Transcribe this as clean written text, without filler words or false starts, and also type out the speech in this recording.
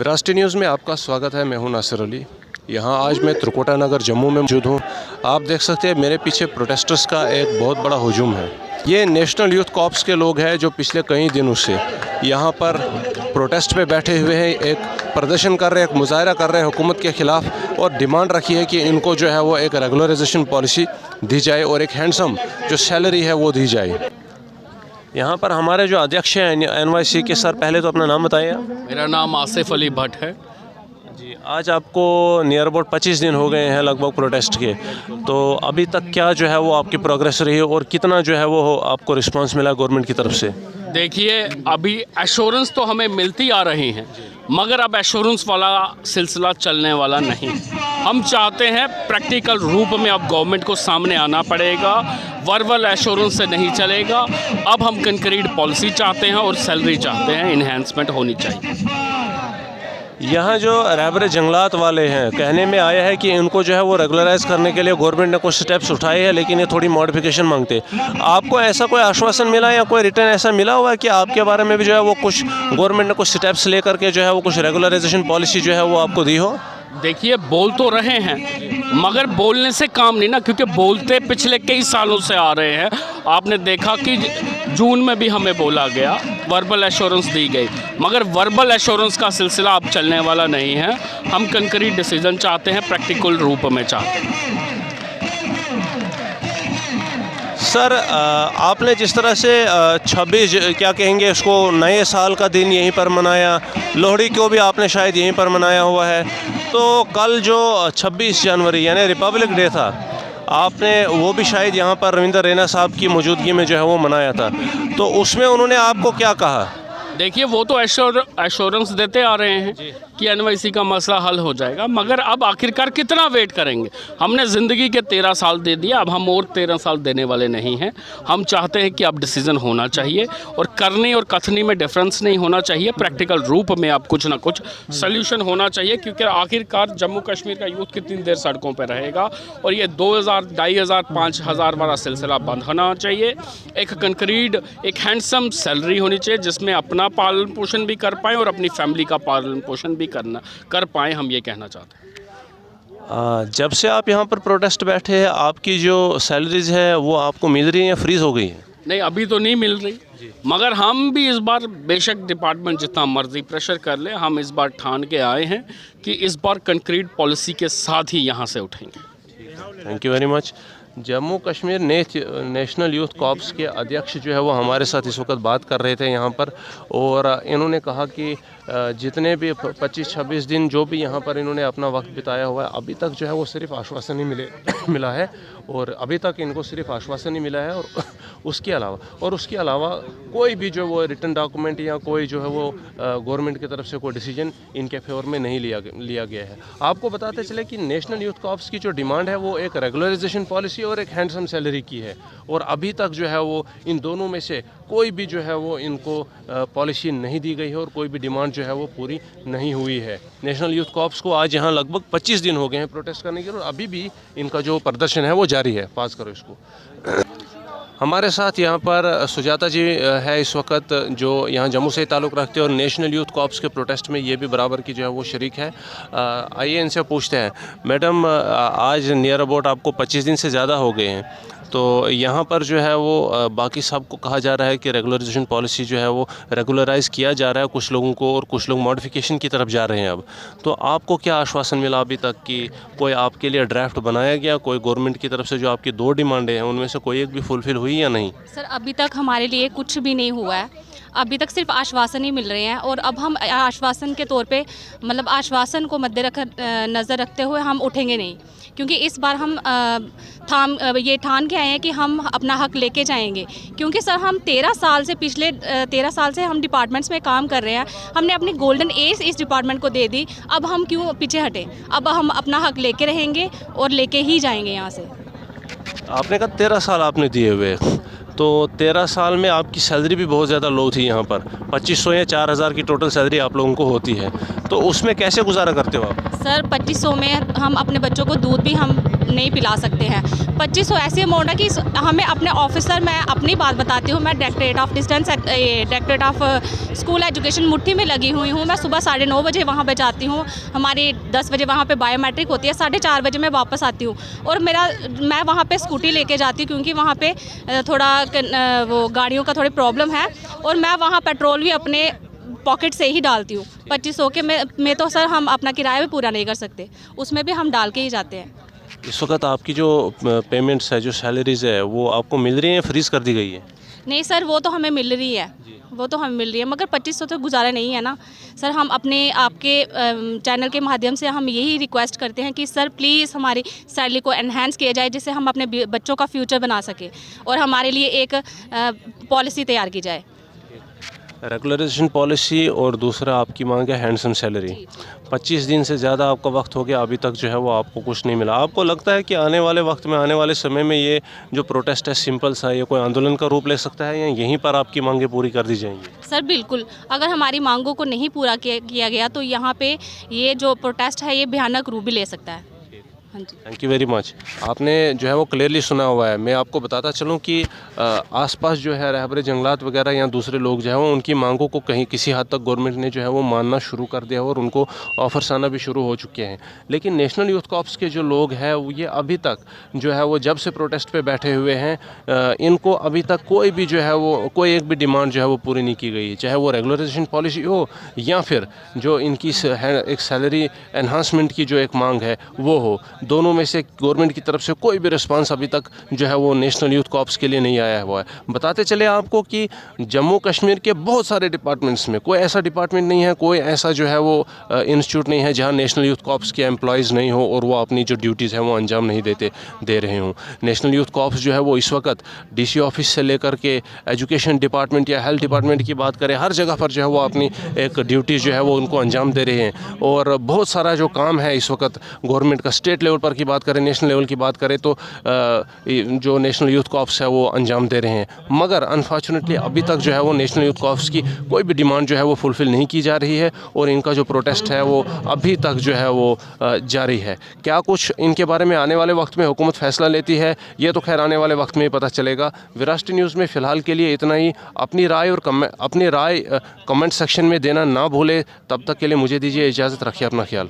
विरासती news में आपका स्वागत है। मैं हूं नासिर अली। यहां आज मैं त्रिकुटा नगर जम्मू में मौजूद हूं। आप देख सकते हैं मेरे पीछे प्रोटेस्टर्स का एक बहुत बड़ा हुजूम है। ये नेशनल यूथ कॉर्प्स के लोग हैं जो पिछले कई दिनों से यहां पर प्रोटेस्ट पे बैठे हुए हैं, एक प्रदर्शन कर रहे हैं, एक मुजाहरा कर रहे हैं हुकूमत के ख़िलाफ़, और डिमांड रखी है कि इनको जो है वो एक रेगुलराइजेशन पॉलिसी दी जाए और एक हैंडसम जो सैलरी है वो दी जाए। यहाँ पर हमारे जो अध्यक्ष हैं NYC के, सर पहले तो अपना नाम बताइए। मेरा नाम आसिफ अली भट्ट है जी। आज आपको नियर अबाउट 25 दिन हो गए हैं लगभग प्रोटेस्ट के, तो अभी तक क्या जो है वो आपकी प्रोग्रेस रही है और कितना जो है वो आपको रिस्पांस मिला गवर्नमेंट की तरफ से? देखिए, अभी एश्योरेंस तो हमें मिलती आ रही हैं, मगर अब एश्योरेंस वाला सिलसिला चलने वाला नहीं। हम चाहते हैं प्रैक्टिकल रूप में अब गवर्नमेंट को सामने आना पड़ेगा। वर्बल एश्योरेंस से नहीं चलेगा। अब हम कंक्रीट पॉलिसी चाहते हैं और सैलरी चाहते हैं, इन्हेंसमेंट होनी चाहिए। यहाँ जो रहबर जंगलात वाले हैं, कहने में आया है कि इनको जो है वो रेगुलराइज करने के लिए गवर्नमेंट ने कुछ स्टेप्स उठाए हैं, लेकिन ये थोड़ी मॉडिफिकेशन मांगते हैं। आपको ऐसा कोई आश्वासन मिला या कोई रिटर्न ऐसा मिला हुआ है कि आपके बारे में भी जो है वो कुछ गवर्नमेंट ने कुछ स्टेप्स लेकर के जो है वो कुछ रेगुलराइजेशन पॉलिसी जो है वो आपको दी हो? देखिए, बोल तो रहे हैं, मगर बोलने से काम नहीं ना, क्योंकि बोलते पिछले कई सालों से आ रहे हैं। आपने देखा कि जून में भी हमें बोला गया, वर्बल एश्योरेंस दी गई, मगर वर्बल एश्योरेंस का सिलसिला अब चलने वाला नहीं है। हम कंक्रीट डिसीजन चाहते हैं, प्रैक्टिकल रूप में चाहते हैं। सर, आपने जिस तरह से 26 क्या कहेंगे उसको, नए साल का दिन यहीं पर मनाया, लोहड़ी को भी आपने शायद यहीं पर मनाया हुआ है, तो कल जो 26 जनवरी यानी रिपब्लिक डे था, आपने वो भी शायद यहाँ पर रविंदर रैना साहब की मौजूदगी में जो है वो मनाया था, तो उसमें उन्होंने आपको क्या कहा? देखिए, वो तो एश्योरेंस देते आ रहे हैं कि NYC का मसला हल हो जाएगा, मगर अब आखिरकार कितना वेट करेंगे? हमने ज़िंदगी के 13 साल दे दिया, अब हम और 13 साल देने वाले नहीं हैं। हम चाहते हैं कि अब डिसीज़न होना चाहिए और करनी और कथनी में डिफरेंस नहीं होना चाहिए। प्रैक्टिकल रूप में अब कुछ ना कुछ सल्यूशन होना चाहिए, क्योंकि आखिरकार जम्मू कश्मीर का यूथ कितनी देर सड़कों पर रहेगा, और ये 2000, 2500, 5000 वाला सिलसिला बंद होना चाहिए। एक कंक्रीट, एक हैंडसम सैलरी होनी चाहिए जिसमें अपना पालन पोषण भी कर पाएँ और अपनी फैमिली का पालन पोषण भी कर पाएँ। हम ये कहना चाहते हैं। जब से आप यहाँ पर प्रोटेस्ट बैठे हैं, आपकी जो सैलरीज है वो आपको मिल रही है या फ्रीज हो गई है? नहीं, अभी तो नहीं मिल रही, मगर हम भी इस बार, बेशक डिपार्टमेंट जितना मर्जी प्रेशर कर ले, हम इस बार ठान के आए हैं कि इस बार कंक्रीट पॉलिसी के साथ ही यहाँ से उठेंगे। Thank you very much. Jammu Kashmir national youth corps के अध्यक्ष जो है वो हमारे साथ इस वक्त बात कर रहे थे यहाँ पर, और इन्होंने कहा कि जितने भी 25-26 दिन जो भी यहाँ पर इन्होंने अपना वक्त बिताया हुआ है, अभी तक जो है वो सिर्फ आश्वासन ही मिला है, और अभी तक इनको सिर्फ आश्वासन ही मिला है, और उसके अलावा कोई भी जो वो रिटन डॉक्यूमेंट या कोई जो है वो गवर्नमेंट की तरफ से कोई डिसीजन इनके फेवर में नहीं लिया गया है। आपको बताते चले कि नेशनल यूथ कॉर्प्स की जो डिमांड है वो एक रेगुलराइजेशन पॉलिसी और एक हैंडसम सैलरी की है, और अभी तक जो है वो इन दोनों में से कोई भी जो है वो इनको पॉलिसी नहीं दी गई है, और कोई भी डिमांड जो है वो पूरी नहीं हुई है। नेशनल यूथ कॉर्प्स को आज यहाँ लगभग 25 दिन हो गए हैं प्रोटेस्ट करने के, और अभी भी इनका जो प्रदर्शन है वो जारी है। पास करो इसको। हमारे साथ यहाँ पर सुजाता जी है इस वक्त, जो यहाँ जम्मू से ताल्लुक़ रखते हैं और नेशनल यूथ कॉर्प्स के प्रोटेस्ट में ये भी बराबर की जो है वो शरीक है। आइए इनसे पूछते हैं। मैडम, आज नियर अबाउट आपको 25 दिन से ज़्यादा हो गए हैं, तो यहाँ पर जो है वो बाकी सबको कहा जा रहा है कि रेगुलराइजेशन पॉलिसी जो है वो रेगुलराइज किया जा रहा है कुछ लोगों को, और कुछ लोग मॉडिफिकेशन की तरफ जा रहे हैं अब। तो आपको क्या आश्वासन मिला अभी तक कि कोई आपके लिए ड्राफ्ट बनाया गया, कोई गवर्नमेंट की तरफ से जो आपकी 2 डिमांडें हैं उनमें से कोई एक भी फुलफिल हुई या नहीं? सर, अभी तक हमारे लिए कुछ भी नहीं हुआ है। अभी तक सिर्फ आश्वासन ही मिल रहे हैं, और अब हम आश्वासन के तौर पे, मतलब आश्वासन को नज़र रखते हुए हम उठेंगे नहीं, क्योंकि इस बार हम ये ठान के आए हैं कि हम अपना हक लेके जाएंगे। क्योंकि सर, हम 13 साल से, पिछले 13 साल से हम डिपार्टमेंट्स में काम कर रहे हैं, हमने अपनी गोल्डन एज इस डिपार्टमेंट को दे दी, अब हम क्यों पीछे हटे? अब हम अपना हक लेके रहेंगे और लेके ही जाएंगे यहाँ से। आपने कहा 13 साल आपने दिए हुए, तो 13 साल में आपकी सैलरी भी बहुत ज़्यादा लो थी। यहाँ पर 2500 या 4000 की टोटल सैलरी आप लोगों को होती है, तो उसमें कैसे गुजारा करते हो आप? सर, 2500 में हम अपने बच्चों को दूध भी हम नहीं पिला सकते हैं। 2500 ऐसी अमाउंट है कि हमें अपने ऑफिसर, मैं अपनी बात बताती हूँ, मैं डायरेक्टरेट ऑफ स्कूल एजुकेशन मुट्ठी में लगी हुई हूँ। मैं सुबह 9:30 बजे वहाँ पे जाती हूँ, हमारी 10 बजे वहाँ पे बायोमेट्रिक होती है, 4:30 बजे मैं वापस आती हूँ। और मैं वहाँ पे स्कूटी लेके जाती हूँ क्योंकि वहाँ पे थोड़ा वो गाड़ियों का थोड़ी प्रॉब्लम है, और मैं वहाँ पेट्रोल भी अपने पॉकेट से ही डालती हूँ। 2500 के में तो सर हम अपना किराया भी पूरा नहीं कर सकते, उसमें भी हम डाल के ही जाते हैं। इस वक्त आपकी जो पेमेंट्स है, जो सैलरीज़ है, वो आपको मिल रही हैं, फ्रीज़ कर दी गई है? नहीं सर, वो तो हमें मिल रही है, वो तो हमें मिल रही है, मगर 2500 तो गुजारा नहीं है ना सर। हम अपने आपके चैनल के माध्यम से हम यही रिक्वेस्ट करते हैं कि सर प्लीज़ हमारी सैलरी को एनहांस किया जाए, जिससे हम अपने बच्चों का फ्यूचर बना सकें और हमारे लिए एक पॉलिसी तैयार की जाए। रेगुलराइजेशन पॉलिसी और दूसरा आपकी मांग है हैंडसम सैलरी। 25 दिन से ज़्यादा आपका वक्त हो गया, अभी तक जो है वो आपको कुछ नहीं मिला। आपको लगता है कि आने वाले वक्त में, आने वाले समय में ये जो प्रोटेस्ट है सिंपल सा, ये कोई आंदोलन का रूप ले सकता है या यहीं पर आपकी मांगें पूरी कर दी जाएंगी? सर बिल्कुल, अगर हमारी मांगों को नहीं पूरा किया गया तो यहाँ पे ये जो प्रोटेस्ट है ये भयानक रूप भी ले सकता है। हाँ जी, थैंक यू वेरी मच। आपने जो है वो क्लियरली सुना हुआ है। मैं आपको बताता चलूँ कि आसपास जो है रहबरे जंगलात वगैरह या दूसरे लोग जो है वो उनकी मांगों को कहीं किसी हद तक गवर्नमेंट ने जो है वो मानना शुरू कर दिया और उनको ऑफर्स आना भी शुरू हो चुके हैं। लेकिन नेशनल यूथ कॉर्प्स के जो लोग हैं वो ये अभी तक जो है वो जब से प्रोटेस्ट पे बैठे हुए हैं, इनको अभी तक कोई भी जो है वो कोई एक भी डिमांड जो है वो पूरी नहीं की गई, चाहे वो रेगुलराइजेशन पॉलिसी हो या फिर जो इनकी एक सैलरी एनहांसमेंट की जो एक मांग है वो हो। दोनों में से गवर्नमेंट की तरफ से कोई भी रिस्पांस अभी तक जो है वो नेशनल यूथ कॉर्प्स के लिए नहीं आया हुआ है। बताते चले आपको कि जम्मू कश्मीर के बहुत सारे डिपार्टमेंट्स में कोई ऐसा डिपार्टमेंट नहीं है, कोई ऐसा जो है वो इंस्टीट्यूट नहीं है जहां नेशनल यूथ कॉर्प्स के एम्प्लॉयज़ नहीं हो और वो अपनी जो ड्यूटीज़ हैं वो अंजाम नहीं दे रहे हों। नेशनल यूथ कॉर्प्स जो है वो इस वक्त DC ऑफिस से लेकर के एजुकेशन डिपार्टमेंट या हेल्थ डिपार्टमेंट की बात करें, हर जगह पर जो है वो अपनी एक ड्यूटीज़ जो है वो उनको अंजाम दे रहे हैं। और बहुत सारा जो काम है इस वक्त गवर्नमेंट का, स्टेट लेवल पर की बात करें, नेशनल लेवल की बात करें तो जो नेशनल यूथ कॉर्प्स है वो अंजाम दे रहे हैं। मगर अनफॉर्चुनेटली अभी तक जो है वो नेशनल यूथ कॉर्प्स की कोई भी डिमांड जो है वो फुलफ़िल नहीं की जा रही है और इनका जो प्रोटेस्ट है वो अभी तक जो है वो जारी है। क्या कुछ इनके बारे में आने वाले वक्त में हुकूमत फ़ैसला लेती है, ये तो खैर आने वाले वक्त में ही पता चलेगा। विरासती न्यूज़ में फ़िलहाल के लिए इतना ही। अपनी राय कमेंट सेक्शन में देना ना भूले। तब तक के लिए मुझे दीजिए इजाज़त, रखिए अपना ख्याल।